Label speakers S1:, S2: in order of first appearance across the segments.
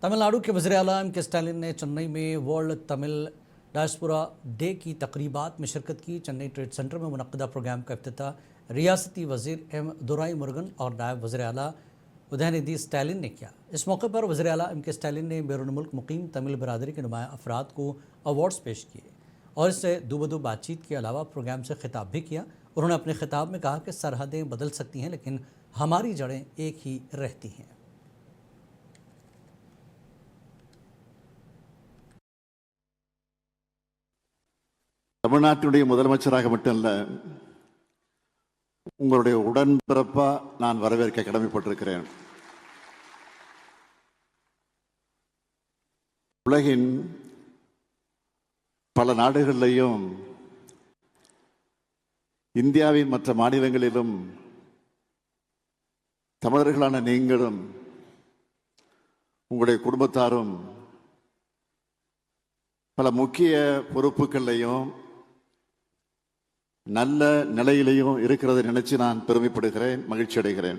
S1: तमिलनाडु के वज़ीर-ए-आला MK. Stalin ने चेन्नई में वर्ल्ड तमिल डायस्पोरा डे की तकरीबात में शिरकत की। चेन्नई ट्रेड सेंटर में मुनक्किदा प्रोग्राम का इफ्तिताह रियासती वज़ीर एम. दुराईमुरुगन और नायब वज़ीर-ए-आला उदयनिधि स्टालिन ने किया। इस मौके पर वज़ीर-ए-आला एम.के. स्टालिन ने बैरून मुल्क मुकीम तमिल बरादरी के नुमाया अफराद को अवार्ड्स पेश किए और इससे दूबदू बातचीत के अलावा प्रोग्राम से खिताब भी किया। उन्होंने अपने खिताब में कहा कि सरहदें बदल सकती हैं लेकिन हमारी जड़ें एक ही रहती हैं।
S2: தமிழ்நாட்டினுடைய முதலமைச்சராக மட்டுமல்ல, உங்களுடைய உடன்பிறப்பா நான் வரவேற்க கடமைப்பட்டிருக்கிறேன். உலகின் பல நாடுகளிலேயும் இந்தியாவின் மற்ற மாநிலங்களிலும் தமிழர்களான நீங்களும் உங்களுடைய குடும்பத்தாரும் பல முக்கிய பொறுப்புகளையும் நல்ல நிலையிலையும் இருக்கிறதை நினைச்சு நான் பெருமைப்படுகிறேன், மகிழ்ச்சி அடைகிறேன்.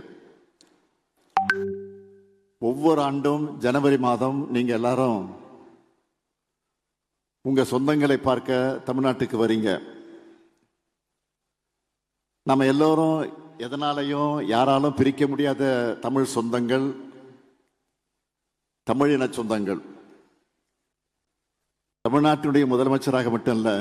S2: ஒவ்வொரு ஆண்டும் ஜனவரி மாதம் நீங்க எல்லாரும் உங்க சொந்தங்களை பார்க்க தமிழ்நாட்டுக்கு வரீங்க. நம்ம எல்லோரும் எதனாலையும் யாராலும் பிரிக்க முடியாத தமிழ் சொந்தங்கள், தமிழின சொந்தங்கள். தமிழ்நாட்டினுடைய முதலமைச்சராக மட்டும் இல்ல,